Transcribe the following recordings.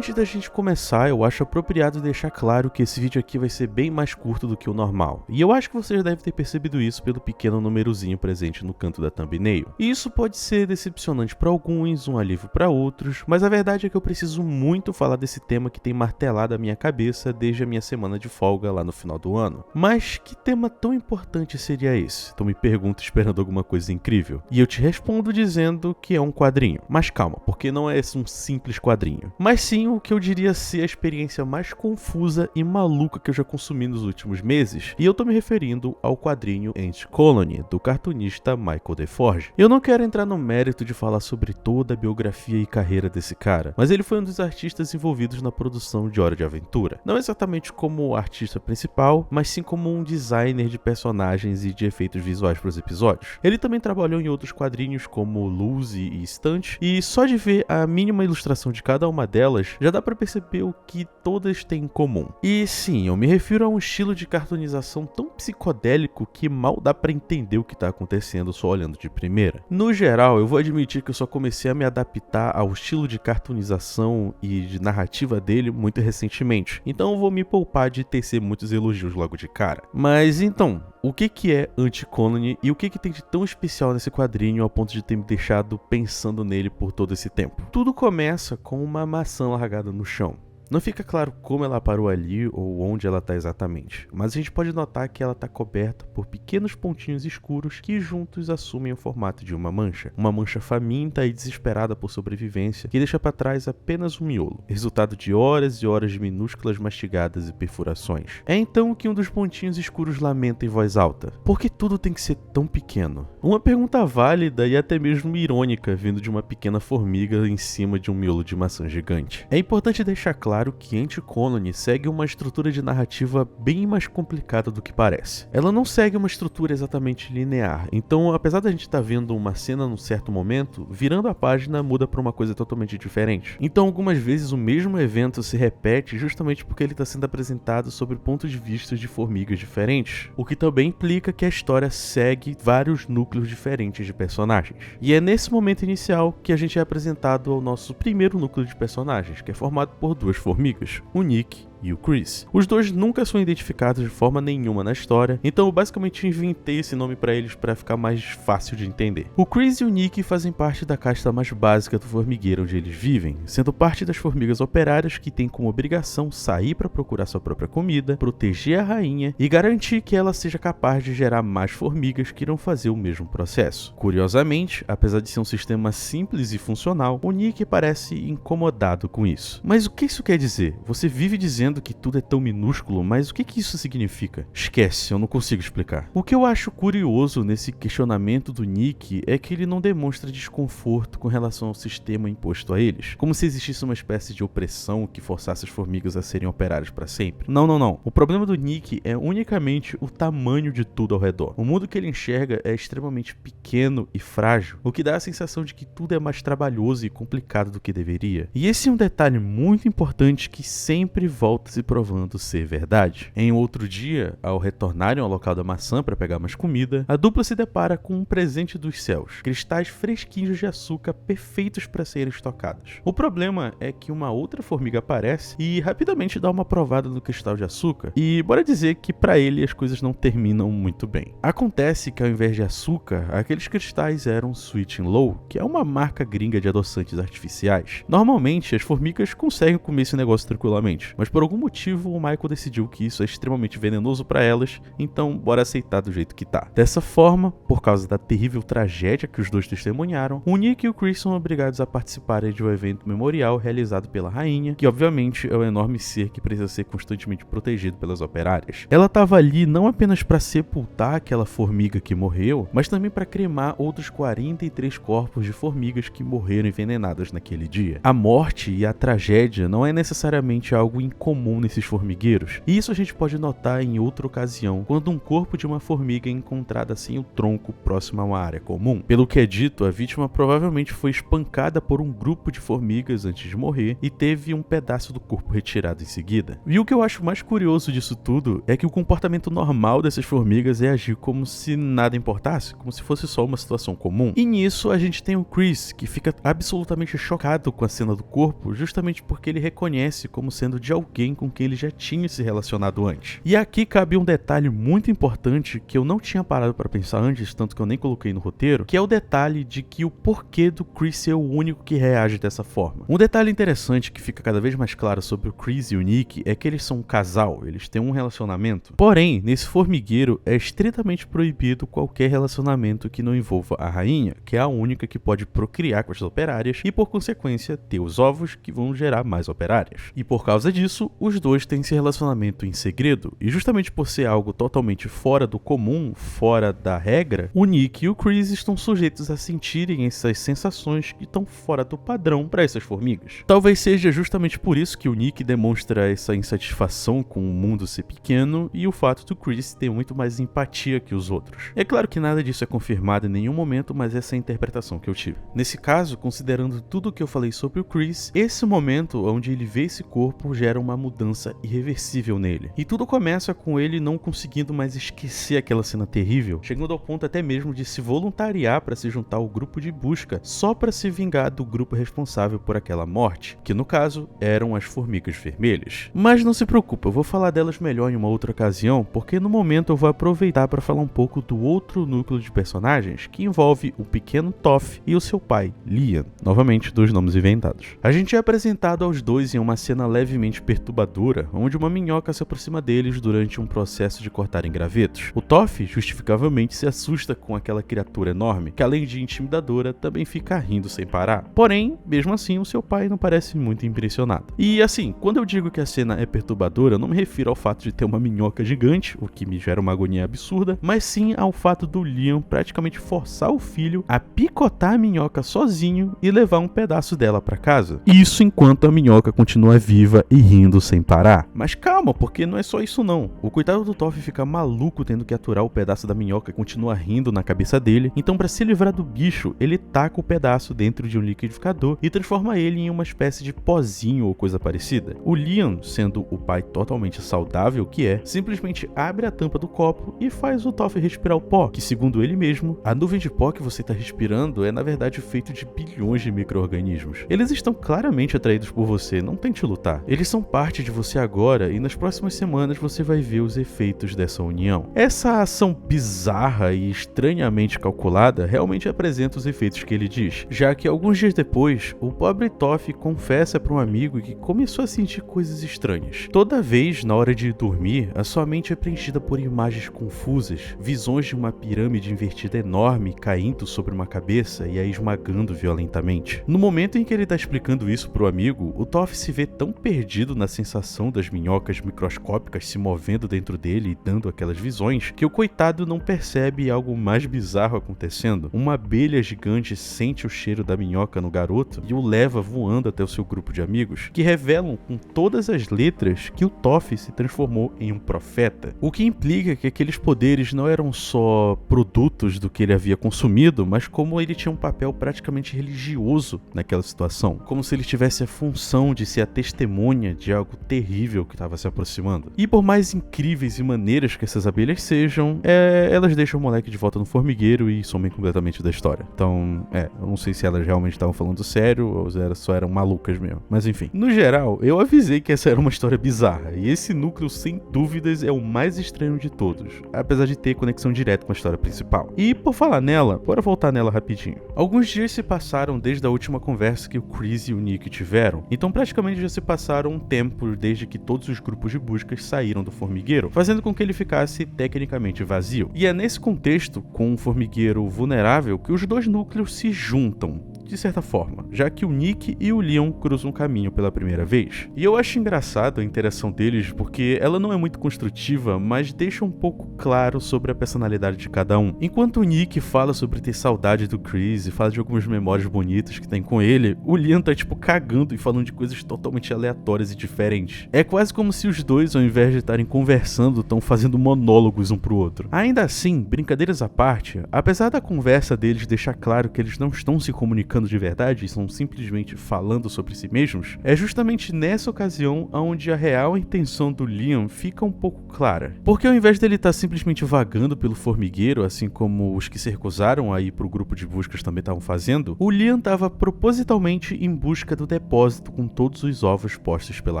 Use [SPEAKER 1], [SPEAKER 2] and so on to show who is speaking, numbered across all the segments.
[SPEAKER 1] Antes da gente começar, eu acho apropriado deixar claro que esse vídeo aqui vai ser bem mais curto do que o normal. E eu acho que vocês devem ter percebido isso pelo pequeno númerozinho presente no canto da thumbnail. E isso pode ser decepcionante para alguns, um alívio para outros, mas a verdade é que eu preciso muito falar desse tema que tem martelado a minha cabeça desde a minha semana de folga lá no final do ano. Mas que tema tão importante seria esse? Então me pergunto esperando alguma coisa incrível. E eu te respondo dizendo que é um quadrinho. Mas calma, porque não é um simples quadrinho. Mas sim o que eu diria ser a experiência mais confusa e maluca que eu já consumi nos últimos meses. E eu tô me referindo ao quadrinho Anti-Colony, do cartunista Michael DeForge. Eu não quero entrar no mérito de falar sobre toda a biografia e carreira desse cara, mas ele foi um dos artistas envolvidos na produção de Hora de Aventura. Não exatamente como artista principal, mas sim como um designer de personagens e de efeitos visuais para os episódios. Ele também trabalhou em outros quadrinhos como Lucy e Stunt, e só de ver a mínima ilustração de cada uma delas, já dá pra perceber o que todas têm em comum. E sim, eu me refiro a um estilo de cartoonização tão psicodélico que mal dá pra entender o que tá acontecendo só olhando de primeira. No geral, eu vou admitir que eu só comecei a me adaptar ao estilo de cartoonização e de narrativa dele muito recentemente, então eu vou me poupar de tecer muitos elogios logo de cara. Mas então, o que é Anti-Colony e o que tem de tão especial nesse quadrinho ao ponto de ter me deixado pensando nele por todo esse tempo? Tudo começa com uma maçã largada no chão. Não fica claro como ela parou ali ou onde ela está exatamente, mas a gente pode notar que ela está coberta por pequenos pontinhos escuros que juntos assumem o formato de uma mancha faminta e desesperada por sobrevivência que deixa para trás apenas um miolo, resultado de horas e horas de minúsculas mastigadas e perfurações. É então que um dos pontinhos escuros lamenta em voz alta: por que tudo tem que ser tão pequeno? Uma pergunta válida e até mesmo irônica vindo de uma pequena formiga em cima de um miolo de maçã gigante. É importante deixar claro que Anti-Colony segue uma estrutura de narrativa bem mais complicada do que parece. Ela não segue uma estrutura exatamente linear, então apesar da gente estar vendo uma cena num certo momento, virando a página muda para uma coisa totalmente diferente. Então algumas vezes o mesmo evento se repete justamente porque ele está sendo apresentado sobre pontos de vista de formigas diferentes, o que também implica que a história segue vários núcleos diferentes de personagens. E é nesse momento inicial que a gente é apresentado ao nosso primeiro núcleo de personagens, que é formado por duas formigas, o Nick e o Chris. Os dois nunca são identificados de forma nenhuma na história, então eu basicamente inventei esse nome para eles para ficar mais fácil de entender. O Chris e o Nick fazem parte da casta mais básica do formigueiro onde eles vivem, sendo parte das formigas operárias que têm como obrigação sair para procurar sua própria comida, proteger a rainha e garantir que ela seja capaz de gerar mais formigas que irão fazer o mesmo processo. Curiosamente, apesar de ser um sistema simples e funcional, o Nick parece incomodado com isso. Mas o que isso quer dizer? Você vive dizendo que tudo é tão minúsculo, mas o que isso significa? Esquece, eu não consigo explicar. O que eu acho curioso nesse questionamento do Nick é que ele não demonstra desconforto com relação ao sistema imposto a eles, como se existisse uma espécie de opressão que forçasse as formigas a serem operárias para sempre. Não. O problema do Nick é unicamente o tamanho de tudo ao redor. O mundo que ele enxerga é extremamente pequeno e frágil, o que dá a sensação de que tudo é mais trabalhoso e complicado do que deveria. E esse é um detalhe muito importante que sempre volta se provando ser verdade. Em outro dia, ao retornarem ao local da maçã para pegar mais comida, a dupla se depara com um presente dos céus, cristais fresquinhos de açúcar perfeitos para serem estocados. O problema é que uma outra formiga aparece e rapidamente dá uma provada no cristal de açúcar, e bora dizer que para ele as coisas não terminam muito bem. Acontece que ao invés de açúcar, aqueles cristais eram Sweet and Low, que é uma marca gringa de adoçantes artificiais. Normalmente as formigas conseguem comer esse negócio tranquilamente, mas por algum motivo o Michael decidiu que isso é extremamente venenoso para elas, então bora aceitar do jeito que tá. Dessa forma, por causa da terrível tragédia que os dois testemunharam, o Nick e o Chris são obrigados a participarem de um evento memorial realizado pela rainha, que obviamente é um enorme ser que precisa ser constantemente protegido pelas operárias. Ela estava ali não apenas para sepultar aquela formiga que morreu, mas também para cremar outros 43 corpos de formigas que morreram envenenadas naquele dia. A morte e a tragédia não é necessariamente algo incomum comum nesses formigueiros. E isso a gente pode notar em outra ocasião, quando um corpo de uma formiga é encontrado sem o tronco próximo a uma área comum. Pelo que é dito, a vítima provavelmente foi espancada por um grupo de formigas antes de morrer e teve um pedaço do corpo retirado em seguida. E o que eu acho mais curioso disso tudo é que o comportamento normal dessas formigas é agir como se nada importasse, como se fosse só uma situação comum. E nisso a gente tem o Chris, que fica absolutamente chocado com a cena do corpo, justamente porque ele reconhece como sendo de alguém com quem ele já tinha se relacionado antes. E aqui cabe um detalhe muito importante que eu não tinha parado para pensar antes, tanto que eu nem coloquei no roteiro, que é o detalhe de que o porquê do Chris ser o único que reage dessa forma. Um detalhe interessante que fica cada vez mais claro sobre o Chris e o Nick é que eles são um casal, eles têm um relacionamento. Porém, nesse formigueiro é estritamente proibido qualquer relacionamento que não envolva a rainha, que é a única que pode procriar com as operárias e, por consequência, ter os ovos que vão gerar mais operárias. E por causa disso, os dois têm esse relacionamento em segredo, e justamente por ser algo totalmente fora do comum, fora da regra, o Nick e o Chris estão sujeitos a sentirem essas sensações que estão fora do padrão para essas formigas. Talvez seja justamente por isso que o Nick demonstra essa insatisfação com o mundo ser pequeno e o fato do Chris ter muito mais empatia que os outros. É claro que nada disso é confirmado em nenhum momento, mas essa é a interpretação que eu tive. Nesse caso, considerando tudo o que eu falei sobre o Chris, esse momento onde ele vê esse corpo gera uma mudança irreversível nele. E tudo começa com ele não conseguindo mais esquecer aquela cena terrível, chegando ao ponto até mesmo de se voluntariar para se juntar ao grupo de busca só para se vingar do grupo responsável por aquela morte, que no caso eram as formigas vermelhas. Mas não se preocupe, eu vou falar delas melhor em uma outra ocasião, porque no momento eu vou aproveitar para falar um pouco do outro núcleo de personagens que envolve o pequeno Toph e o seu pai, Liam, novamente dois nomes inventados. A gente é apresentado aos dois em uma cena levemente perturbadora, onde uma minhoca se aproxima deles durante um processo de cortarem gravetos. O Toph justificavelmente se assusta com aquela criatura enorme, que além de intimidadora, também fica rindo sem parar. Porém, mesmo assim, o seu pai não parece muito impressionado. E assim, quando eu digo que a cena é perturbadora, eu não me refiro ao fato de ter uma minhoca gigante, o que me gera uma agonia absurda, mas sim ao fato do Liam praticamente forçar o filho a picotar a minhoca sozinho e levar um pedaço dela para casa. Isso enquanto a minhoca continua viva e rindo sem parar. Mas calma, porque não é só isso não. O coitado do Toph fica maluco tendo que aturar o pedaço da minhoca e continua rindo na cabeça dele, então para se livrar do bicho, ele taca o pedaço dentro de um liquidificador e transforma ele em uma espécie de pozinho ou coisa parecida. O Liam, sendo o pai totalmente saudável que é, simplesmente abre a tampa do copo e faz o Toph respirar o pó, que segundo ele mesmo, a nuvem de pó que você está respirando é na verdade feito de bilhões de micro-organismos. Eles estão claramente atraídos por você, não tente lutar. Eles são parte de você agora e nas próximas semanas você vai ver os efeitos dessa união. Essa ação bizarra e estranhamente calculada realmente apresenta os efeitos que ele diz, já que alguns dias depois, o pobre Toph confessa para um amigo que começou a sentir coisas estranhas. Toda vez, na hora de dormir, a sua mente é preenchida por imagens confusas, visões de uma pirâmide invertida enorme caindo sobre uma cabeça e a esmagando violentamente. No momento em que ele está explicando isso pro amigo, o Toph se vê tão perdido na sensação das minhocas microscópicas se movendo dentro dele e dando aquelas visões, que o coitado não percebe algo mais bizarro acontecendo. Uma abelha gigante sente o cheiro da minhoca no garoto e o leva voando até o seu grupo de amigos, que revelam com todas as letras que o Toph se transformou em um profeta, o que implica que aqueles poderes não eram só produtos do que ele havia consumido, mas como ele tinha um papel praticamente religioso naquela situação, como se ele tivesse a função de ser a testemunha de algo terrível que estava se aproximando. E por mais incríveis e maneiras que essas abelhas sejam, elas deixam o moleque de volta no formigueiro e somem completamente da história. Então, eu não sei se elas realmente estavam falando sério ou só eram malucas mesmo. Mas enfim, no geral, eu avisei que essa era uma história bizarra, e esse núcleo sem dúvidas é o mais estranho de todos, apesar de ter conexão direta com a história principal. E por falar nela, bora voltar nela rapidinho. Alguns dias se passaram desde a última conversa que o Chris e o Nick tiveram, então praticamente já se passaram um tempo desde que todos os grupos de buscas saíram do formigueiro, fazendo com que ele ficasse tecnicamente vazio. E é nesse contexto, com um formigueiro vulnerável, que os dois núcleos se juntam, de certa forma, já que o Nick e o Leon cruzam o caminho pela primeira vez. E eu acho engraçado a interação deles porque ela não é muito construtiva, mas deixa um pouco claro sobre a personalidade de cada um. Enquanto o Nick fala sobre ter saudade do Chris e fala de algumas memórias bonitas que tem com ele, o Leon tá tipo cagando e falando de coisas totalmente aleatórias e diferentes. É quase como se os dois, ao invés de estarem conversando, estão fazendo monólogos um pro outro. Ainda assim, brincadeiras à parte, apesar da conversa deles deixar claro que eles não estão se comunicando de verdade e estão simplesmente falando sobre si mesmos, é justamente nessa ocasião onde a real intenção do Leon fica um pouco clara. Porque ao invés dele estar simplesmente vagando pelo formigueiro, assim como os que se recusaram a ir pro grupo de buscas também estavam fazendo, o Leon estava propositalmente em busca do depósito com todos os ovos postos pela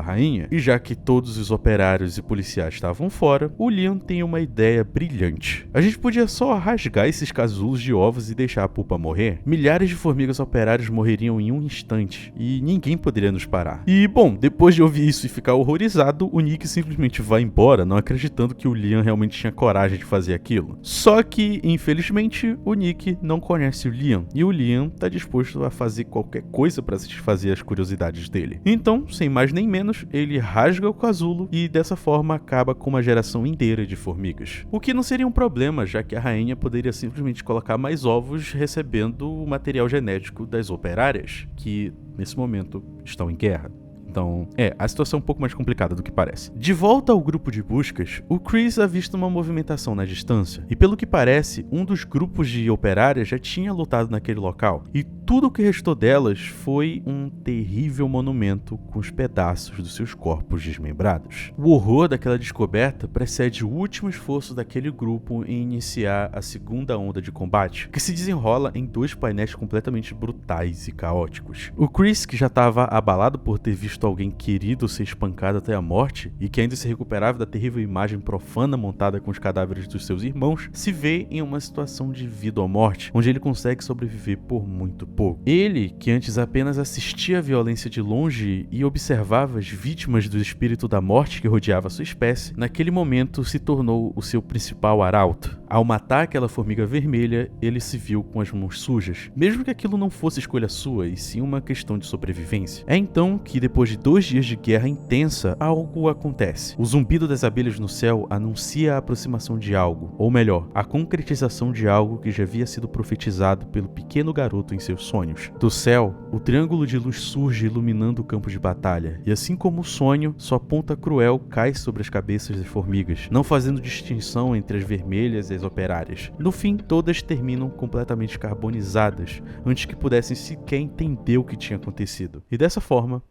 [SPEAKER 1] rainha. E já que todos os operários e policiais estavam fora, o Leon tem uma ideia brilhante. A gente podia só rasgar esses casulos de ovos e deixar a pupa morrer. Milhares de formigas operárias morreriam em um instante e ninguém poderia nos parar. E bom, depois de ouvir isso e ficar horrorizado, o Nick simplesmente vai embora, não acreditando que o Leon realmente tinha coragem de fazer aquilo. Só que, infelizmente, o Nick não conhece o Leon e o Leon tá disposto a fazer qualquer coisa para satisfazer as curiosidades dele. Então, sem mais nem menos, ele rasga o casulo e dessa forma acaba com uma geração inteira de formigas. O que não seria um problema, já que a rainha poderia simplesmente colocar mais ovos recebendo o material genético das operárias, que nesse momento estão em guerra. Então, a situação é um pouco mais complicada do que parece. De volta ao grupo de buscas, o Chris avista uma movimentação na distância, e pelo que parece, um dos grupos de operárias já tinha lutado naquele local, e tudo o que restou delas foi um terrível monumento com os pedaços dos seus corpos desmembrados. O horror daquela descoberta precede o último esforço daquele grupo em iniciar a segunda onda de combate, que se desenrola em 2 painéis completamente brutais e caóticos. O Chris, que já estava abalado por ter visto alguém querido ser espancado até a morte e que ainda se recuperava da terrível imagem profana montada com os cadáveres dos seus irmãos, se vê em uma situação de vida ou morte, onde ele consegue sobreviver por muito pouco. Ele, que antes apenas assistia a violência de longe e observava as vítimas do espírito da morte que rodeava sua espécie, naquele momento se tornou o seu principal arauto. Ao matar aquela formiga vermelha, ele se viu com as mãos sujas, mesmo que aquilo não fosse escolha sua e sim uma questão de sobrevivência. É então que, depois de 2 dias de guerra intensa, algo acontece. O zumbido das abelhas no céu anuncia a aproximação de algo, ou melhor, a concretização de algo que já havia sido profetizado pelo pequeno garoto em seus sonhos. Do céu, o triângulo de luz surge iluminando o campo de batalha, e assim como o sonho, sua ponta cruel cai sobre as cabeças das formigas, não fazendo distinção entre as vermelhas e as operárias. No fim, todas terminam completamente carbonizadas, antes que pudessem sequer entender o que tinha acontecido. E dessa forma,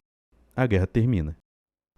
[SPEAKER 1] a guerra termina.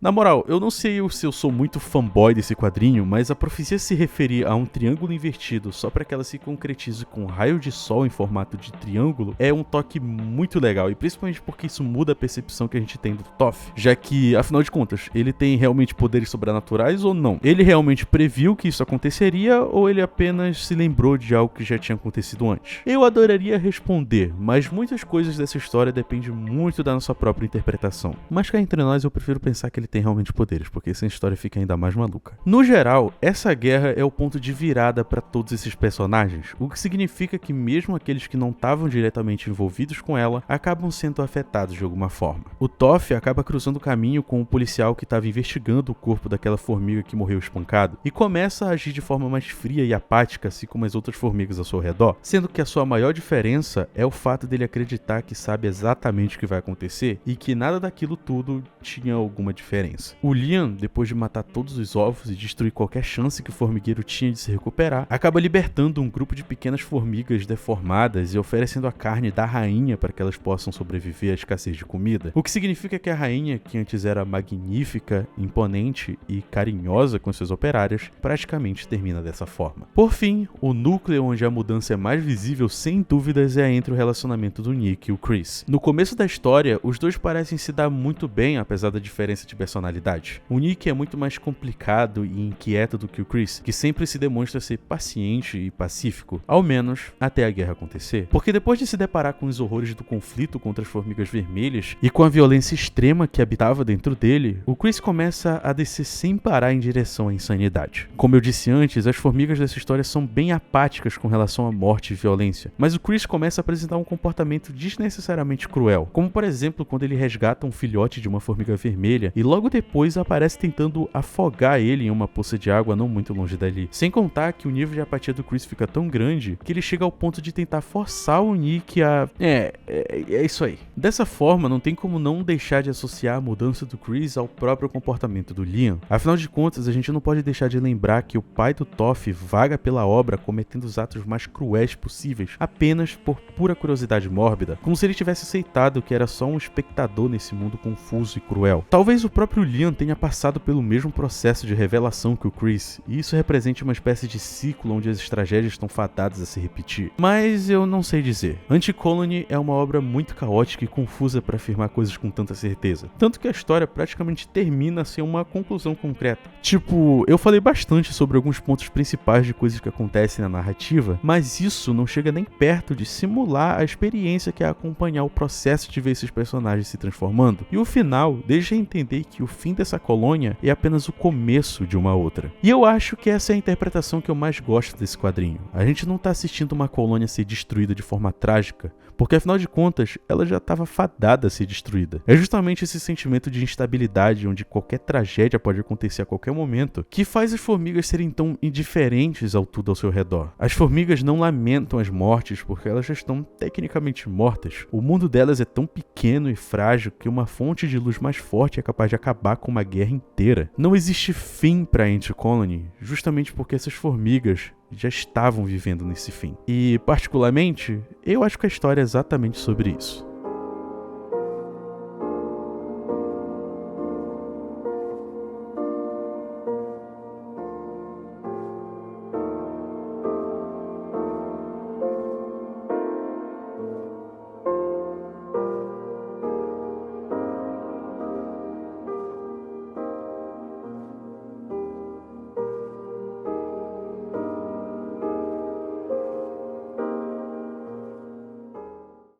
[SPEAKER 1] Na moral, eu não sei se eu sou muito fanboy desse quadrinho, mas a profecia se referir a um triângulo invertido só para que ela se concretize com um raio de sol em formato de triângulo é um toque muito legal, e principalmente porque isso muda a percepção que a gente tem do Toph, já que, afinal de contas, ele tem realmente poderes sobrenaturais ou não? Ele realmente previu que isso aconteceria ou ele apenas se lembrou de algo que já tinha acontecido antes? Eu adoraria responder, mas muitas coisas dessa história dependem muito da nossa própria interpretação. Mas cá entre nós eu prefiro pensar que ele tem realmente poderes, porque essa história fica ainda mais maluca. No geral, essa guerra é o ponto de virada para todos esses personagens, o que significa que mesmo aqueles que não estavam diretamente envolvidos com ela acabam sendo afetados de alguma forma. O Toph acaba cruzando o caminho com o policial que estava investigando o corpo daquela formiga que morreu espancado e começa a agir de forma mais fria e apática, assim como as outras formigas ao seu redor, sendo que a sua maior diferença é o fato dele acreditar que sabe exatamente o que vai acontecer e que nada daquilo tudo tinha alguma diferença. O Leon, depois de matar todos os ovos e destruir qualquer chance que o formigueiro tinha de se recuperar, acaba libertando um grupo de pequenas formigas deformadas e oferecendo a carne da rainha para que elas possam sobreviver à escassez de comida. O que significa que a rainha, que antes era magnífica, imponente e carinhosa com suas operárias, praticamente termina dessa forma. Por fim, o núcleo onde a mudança é mais visível, sem dúvidas, é entre o relacionamento do Nick e o Chris. No começo da história, os dois parecem se dar muito bem, apesar da diferença de personalidade personalidade. O Nick é muito mais complicado e inquieto do que o Chris, que sempre se demonstra ser paciente e pacífico, ao menos até a guerra acontecer. Porque depois de se deparar com os horrores do conflito contra as formigas vermelhas e com a violência extrema que habitava dentro dele, o Chris começa a descer sem parar em direção à insanidade. Como eu disse antes, as formigas dessa história são bem apáticas com relação à morte e violência, mas o Chris começa a apresentar um comportamento desnecessariamente cruel, como por exemplo quando ele resgata um filhote de uma formiga vermelha e logo depois aparece tentando afogar ele em uma poça de água não muito longe dali. Sem contar que o nível de apatia do Chris fica tão grande que ele chega ao ponto de tentar forçar o Nick a... É isso aí. Dessa forma, não tem como não deixar de associar a mudança do Chris ao próprio comportamento do Liam. Afinal de contas, a gente não pode deixar de lembrar que o pai do Toph vaga pela obra cometendo os atos mais cruéis possíveis apenas por pura curiosidade mórbida, como se ele tivesse aceitado que era só um espectador nesse mundo confuso e cruel. Talvez o próprio Liam tenha passado pelo mesmo processo de revelação que o Chris, e isso represente uma espécie de ciclo onde as tragédias estão fadadas a se repetir. Mas eu não sei dizer. Anti-Colony é uma obra muito caótica e confusa para afirmar coisas com tanta certeza. Tanto que a história praticamente termina sem uma conclusão concreta. Tipo, eu falei bastante sobre alguns pontos principais de coisas que acontecem na narrativa, mas isso não chega nem perto de simular a experiência que é acompanhar o processo de ver esses personagens se transformando. E o final deixa entender que o fim dessa colônia é apenas o começo de uma outra. E eu acho que essa é a interpretação que eu mais gosto desse quadrinho. A gente não tá assistindo uma colônia ser destruída de forma trágica, porque afinal de contas, ela já estava fadada a ser destruída. É justamente esse sentimento de instabilidade, onde qualquer tragédia pode acontecer a qualquer momento, que faz as formigas serem tão indiferentes ao tudo ao seu redor. As formigas não lamentam as mortes porque elas já estão tecnicamente mortas. O mundo delas é tão pequeno e frágil que uma fonte de luz mais forte é capaz de acabar com uma guerra inteira. Não existe fim para Anti-Colony, justamente porque essas formigas já estavam vivendo nesse fim. E, particularmente, eu acho que a história é exatamente sobre isso.